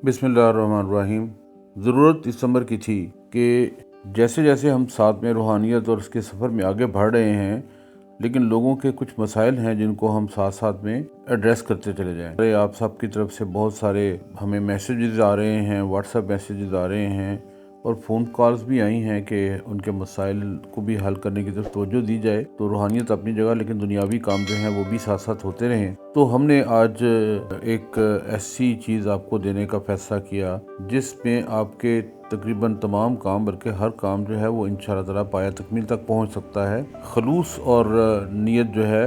बिस्मिल्लाहिर्रहमानिर्रहीम। ज़रूरत इस अमर की थी कि जैसे जैसे हम साथ में रूहानियत और उसके सफ़र में आगे बढ़ रहे हैं, लेकिन लोगों के कुछ मसाइल हैं जिनको हम साथ साथ में एड्रेस करते चले जाएं। अरे आप सब की तरफ से बहुत सारे हमें मैसेजेस आ रहे हैं, व्हाट्सएप मैसेजेस आ रहे हैं और फ़ोन कॉल्स भी आई हैं कि उनके मसाइल को भी हल करने की तरफ तवज्जो दी जाए। तो रूहानियत अपनी जगह, लेकिन दुनियावी काम जो हैं वो भी साथ साथ होते रहें। तो हमने आज एक ऐसी चीज़ आपको देने का फैसला किया जिसमें आपके तकरीबन तमाम काम, बल्कि हर काम जो है वो इंशाअल्लाह ताला पाया तकमील तक पहुंच सकता है। खलूस और नीयत जो है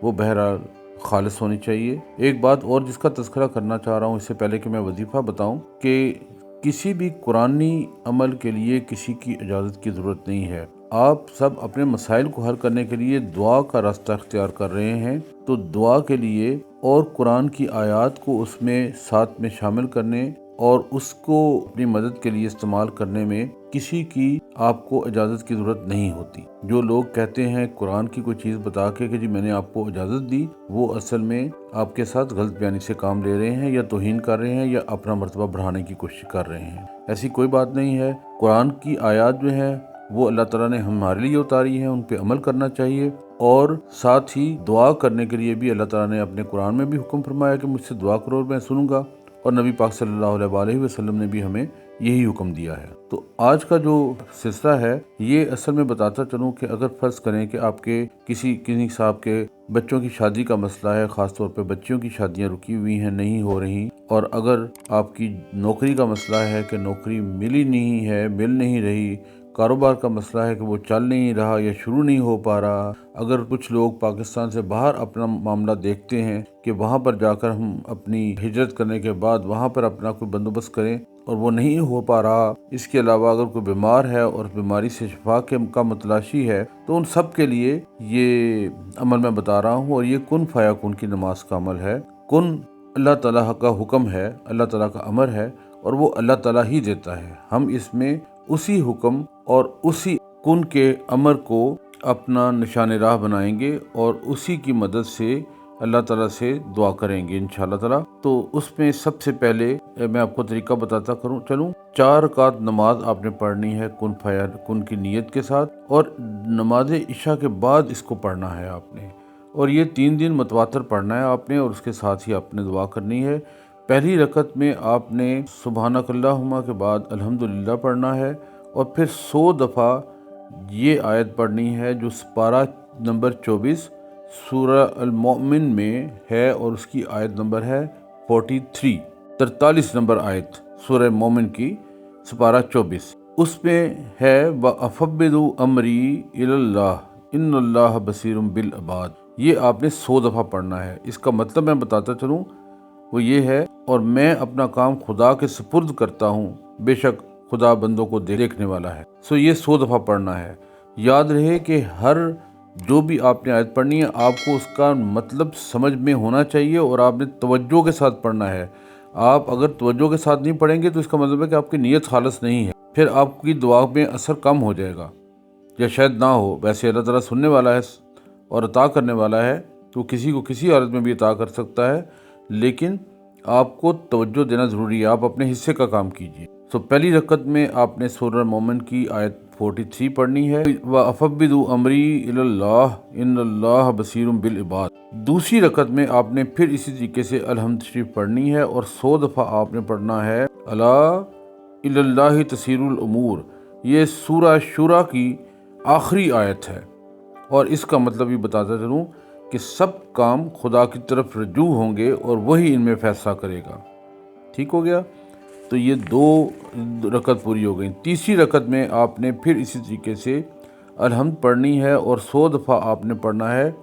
वो बहरहाल खालिस होनी चाहिए। एक बात और जिसका तज़किरा करना चाह रहा हूँ इससे पहले कि मैं वजीफ़ा बताऊँ, कि किसी भी कुरानी अमल के लिए किसी की इजाज़त की ज़रूरत नहीं है। आप सब अपने मसाइल को हल करने के लिए दुआ का रास्ता इख्तियार कर रहे हैं, तो दुआ के लिए और कुरान की आयत को उसमें साथ में शामिल करने और उसको अपनी मदद के लिए इस्तेमाल करने में किसी की आपको इजाज़त की ज़रूरत नहीं होती। जो लोग कहते हैं कुरान की कोई चीज़ बता के कि जी मैंने आपको इजाज़त दी, वो असल में आपके साथ गलत बयानी से काम ले रहे हैं, या तौहीन कर रहे हैं, या अपना मर्तबा बढ़ाने की कोशिश कर रहे हैं। ऐसी कोई बात नहीं है। कुरान की आयत जो है वो अल्लाह ताला ने हमारे लिए उतारी है, उन पे अमल करना चाहिए। और साथ ही दुआ करने के लिए भी अल्लाह ताला ने अपने कुरान में भी हुक्म फरमाया कि मुझसे दुआ करो और मैं सुनूंगा, और नबी पाक सल्लल्लाहु अलैहि वसल्लम ने भी हमें यही हुक्म दिया है। तो आज का जो सिलसिला है ये असल में बताता चलूं कि अगर फर्ज करें कि आपके किसी साहब के बच्चों की शादी का मसला है, ख़ासतौर पे बच्चियों की शादियां रुकी हुई हैं, नहीं हो रही, और अगर आपकी नौकरी का मसला है कि नौकरी मिली नहीं है, मिल नहीं रही, कारोबार का मसला है कि वो चल नहीं रहा या शुरू नहीं हो पा रहा, अगर कुछ लोग पाकिस्तान से बाहर अपना मामला देखते हैं कि वहाँ पर जाकर हम अपनी हिजरत करने के बाद वहाँ पर अपना कोई बंदोबस्त करें और वो नहीं हो पा रहा, इसके अलावा अगर कोई बीमार है और बीमारी से शिफा का मतलाशी है, तो उन सब के लिए ये अमल मैं बता रहा हूँ। और ये कुन फयाकुन की नमाज का अमल है। कुन अल्लाह ताला का हुक्म है, अल्लाह ताला का अमर है, और वो अल्लाह ताला ही देता है। हम इसमें उसी हुक्म और उसी कुन के अमर को अपना निशान राह बनाएंगे और उसी की मदद से अल्लाह ताला से दुआ करेंगे इंशाअल्लाह ताला। तो उसमें सबसे पहले मैं आपको तरीका बताता चलूं। 4 रकात नमाज आपने पढ़नी है कुन की नीयत के साथ, और नमाज इशा के बाद इसको पढ़ना है आपने, और ये 3 दिन मतवातर पढ़ना है आपने, और उसके साथ ही आपने दुआ करनी है। पहली रकत में आपने सुबहानक अल्लाहुम्मा के बाद अल्हम्दुलिल्लाह पढ़ना है, और फिर 100 दफ़ा ये आयत पढ़नी है जो पारा नंबर 24 सूरह अल-मोमिन में है, और उसकी आयत नंबर है 43 नंबर आयत सूरह मोमिन की, सुपारा 24। उसमें है व अफब्बिदु अमरी इलल्लाह इन्नल्लाह बसीरुम बिल इबाद। ये आपने 100 दफ़ा पढ़ना है। इसका मतलब मैं बताता चलूँ, वो ये है, और मैं अपना काम खुदा के सुपुर्द करता हूँ, बेशक खुदा बंदों को देखने वाला है। सो ये 100 दफ़ा पढ़ना है। याद रहे कि हर जो भी आपने आयत पढ़नी है आपको उसका मतलब समझ में होना चाहिए, और आपने तवज्जो के साथ पढ़ना है। आप अगर तवज्जो के साथ नहीं पढ़ेंगे तो इसका मतलब है कि आपकी नीयत खालिस नहीं है, फिर आपकी दुआ में असर कम हो जाएगा या शायद ना हो। वैसे अल्लाह ताला सुनने वाला है और अता करने वाला है, तो किसी को किसी हालत में भी अता कर सकता है, लेकिन आपको तवज्जो देना ज़रूरी है। आप अपने हिस्से का काम कीजिए। तो पहली रकत में आपने सूरह मोमिन की आयत 43 पढ़नी है, व अफब्बिदु अमरी इलल्लाह इन्नल्लाह बसीरुम बिल इबाद। दूसरी रकत में आपने फिर इसी तरीके से अलहम्द शरीफ पढ़नी है, और 100 दफ़ा आपने पढ़ना है अला इलल्लाहि तसीरुल उमूर। ये सूरह शुरा की आखिरी आयत है, और इसका मतलब ये बताता चलूँ कि सब काम खुदा की तरफ रजू होंगे और वही इनमें फैसला करेगा। ठीक हो गया। तो ये 2 रकत पूरी हो गई। तीसरी रकत में आपने फिर इसी तरीके से अलहम्द पढ़नी है, और 100 दफ़ा आपने पढ़ना है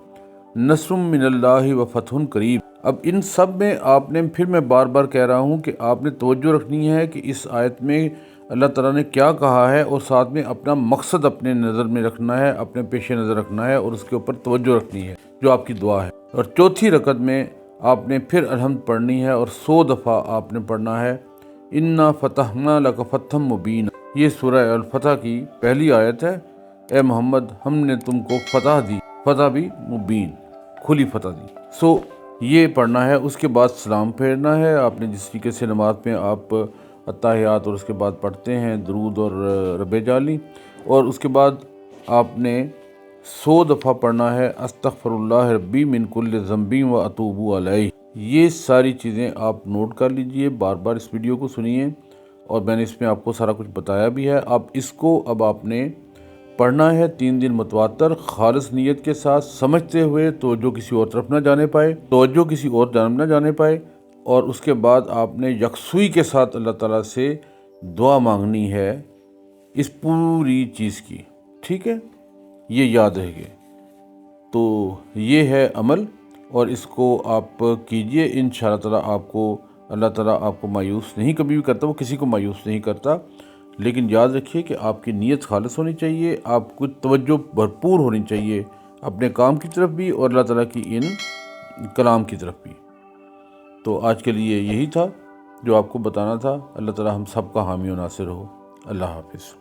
नस्रुम मिनल्लाहि व फतहुन करीब। अब इन सब में आपने, फिर मैं बार बार कह रहा हूँ कि आपने तवज्जो रखनी है कि इस आयत में अल्लाह ताला ने क्या कहा है, और साथ में अपना मकसद अपने नज़र में रखना है, अपने पेश नज़र रखना है, और उसके ऊपर तवज्जो रखनी है जो आपकी दुआ है। और चौथी रकत में आपने फिर अलहम्द पढ़नी है, और 100 दफ़ा आपने पढ़ना है इन्ना फतहना लका फतहम मुबीन। ये सूरह अल-फतह की पहली आयत है। ए मोहम्मद, हमने तुमको फतह दी, फतह भी मुबीन, खुली फतह दी। सो یہ پڑھنا ہے۔ اس کے بعد سلام پھیرنا ہے۔ آپ نے جس طریقے سے نماز میں آپ اتحیات اور اس کے بعد پڑھتے ہیں درود اور رب جعلی، اور اس کے بعد آپ نے 100 دفعہ پڑھنا ہے استغفر اللہ ربی من کل ذنب و اتوب علیہ۔ یہ ساری چیزیں آپ نوٹ کر لیجئے، بار بار اس ویڈیو کو سنیے، اور میں نے اس میں آپ کو سارا کچھ بتایا بھی ہے۔ اب آپ نے پڑھنا ہے 3 دن متواتر خالص نیت کے ساتھ، سمجھتے ہوئے توجہ کسی اور طرف نہ جانے پائے، اور اس کے بعد آپ نے یکسوئی کے ساتھ اللہ تعالیٰ سے دعا مانگنی ہے اس پوری چیز کی، ٹھیک ہے؟ یہ یاد رہے۔ تو یہ ہے عمل، اور اس کو آپ کیجئے، انشاءاللہ تعالیٰ اللہ تعالیٰ آپ کو مایوس نہیں کبھی بھی کرتا، وہ کسی کو مایوس نہیں کرتا، لیکن یاد رکھیے کہ آپ کی نیت خالص ہونی چاہیے، آپ کو توجہ بھرپور ہونی چاہیے اپنے کام کی طرف بھی اور اللہ تعالیٰ کی ان کلام کی طرف بھی۔ تو آج کے لیے یہی تھا جو آپ کو بتانا تھا۔ اللہ تعالیٰ ہم سب کا حامی و ناصر ہو۔ اللہ حافظ۔